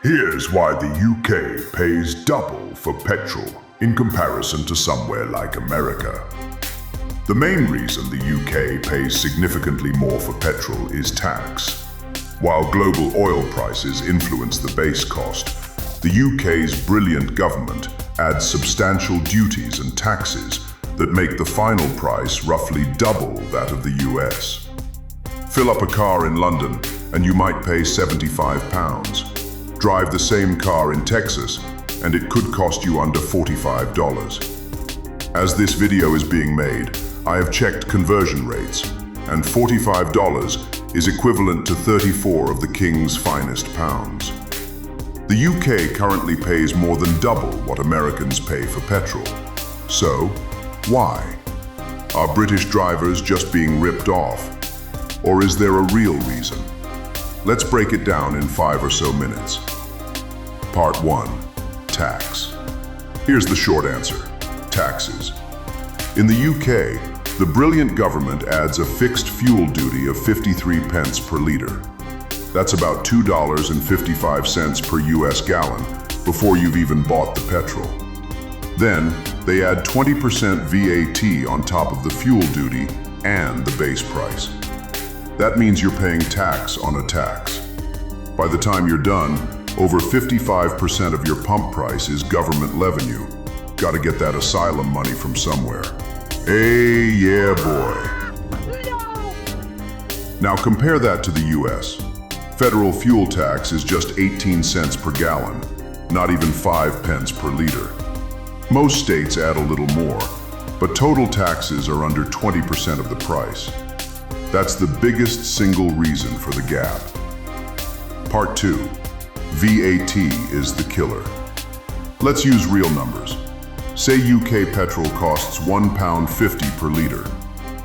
Here's why the UK pays double for petrol in comparison to somewhere like America. The main reason the UK pays significantly more for petrol is tax. While global oil prices influence the base cost, the UK's brilliant government adds substantial duties and taxes that make the final price roughly double that of the US. Fill up a car in London and you might pay £75. Drive the same car in Texas and it could cost you under $45. As this video is being made, I have checked conversion rates, and $45 is equivalent to 34 of the King's finest pounds. The UK currently pays more than double what Americans pay for petrol. So, why? Are British drivers just being ripped off? Or is there a real reason? Let's break it down in 5 or so minutes. Part 1. Tax. Here's the short answer. Taxes. In the UK, the brilliant government adds a fixed fuel duty of 53 pence per litre. That's about $2.55 per US gallon before you've even bought the petrol. Then, they add 20% VAT on top of the fuel duty and the base price. That means you're paying tax on a tax. By the time you're done, over 55% of your pump price is government revenue. Gotta get that asylum money from somewhere. Hey, yeah, boy. Now compare that to the US. Federal fuel tax is just 18 cents per gallon, not even 5 pence per liter. Most states add a little more, but total taxes are under 20% of the price. That's the biggest single reason for the gap. Part 2. VAT is the killer. Let's use real numbers. Say UK petrol costs £1.50 per litre.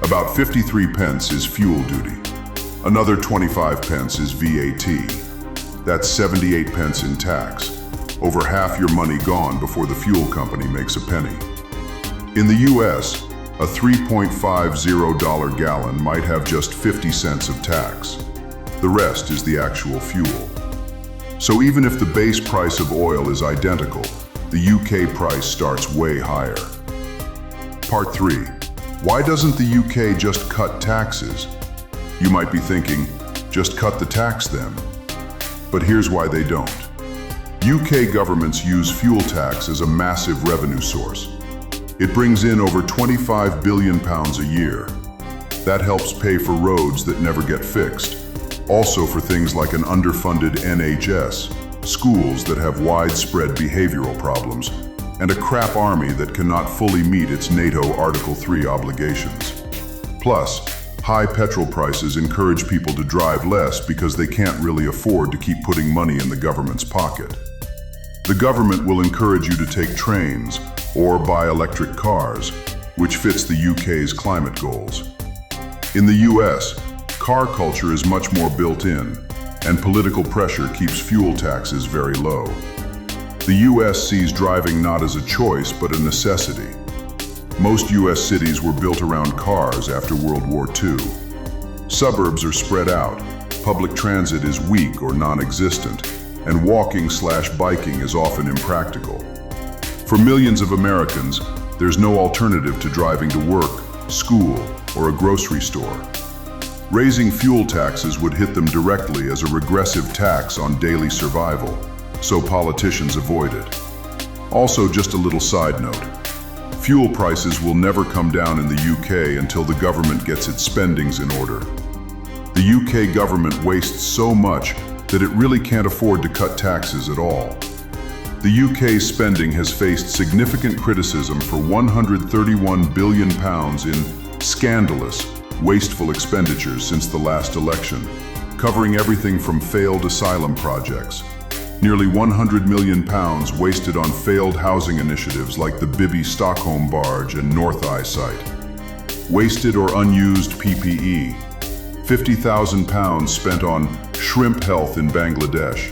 About 53 pence is fuel duty. Another 25 pence is VAT. That's 78 pence in tax. Over half your money gone before the fuel company makes a penny. In the US, a $3.50 gallon might have just 50 cents of tax. The rest is the actual fuel. So even if the base price of oil is identical, the UK price starts way higher. Part 3. Why doesn't the UK just cut taxes? You might be thinking, just cut the tax then. But here's why they don't. UK governments use fuel tax as a massive revenue source. It brings in over £25 billion a year. That helps pay for roads that never get fixed. Also for things like an underfunded NHS, schools that have widespread behavioral problems, and a crap army that cannot fully meet its NATO Article 3 obligations. Plus, high petrol prices encourage people to drive less because they can't really afford to keep putting money in the government's pocket. The government will encourage you to take trains or buy electric cars, which fits the UK's climate goals. In the US, car culture is much more built in, and political pressure keeps fuel taxes very low. The US sees driving not as a choice, but a necessity. Most US cities were built around cars after World War II. Suburbs are spread out, public transit is weak or non-existent, and walking/biking is often impractical. For millions of Americans, there's no alternative to driving to work, school, or a grocery store. Raising fuel taxes would hit them directly as a regressive tax on daily survival, so politicians avoid it. Also, just a little side note. Fuel prices will never come down in the UK until the government gets its spendings in order. The UK government wastes so much that it really can't afford to cut taxes at all. The UK's spending has faced significant criticism for £131 billion in scandalous, wasteful expenditures since the last election, covering everything from failed asylum projects. Nearly £100 million wasted on failed housing initiatives like the Bibi Stockholm barge and North Eye site. Wasted or unused PPE. £50,000 spent on shrimp health in Bangladesh.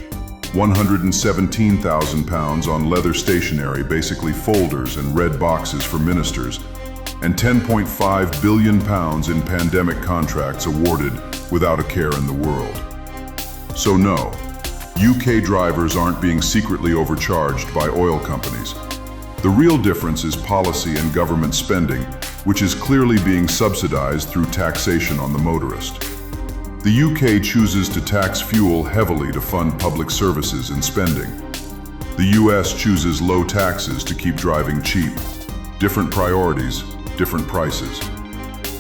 £117,000 on leather stationery, basically folders and red boxes for ministers, and £10.5 billion in pandemic contracts awarded without a care in the world. So no, UK drivers aren't being secretly overcharged by oil companies. The real difference is policy and government spending, which is clearly being subsidized through taxation on the motorist. The UK chooses to tax fuel heavily to fund public services and spending. The US chooses low taxes to keep driving cheap. Different priorities, different prices.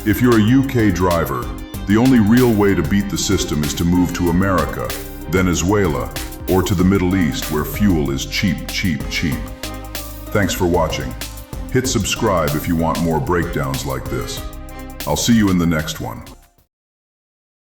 If you're a UK driver, the only real way to beat the system is to move to America, Venezuela, or to the Middle East where fuel is cheap, cheap, cheap. Thanks for watching. Hit subscribe if you want more breakdowns like this. I'll see you in the next one.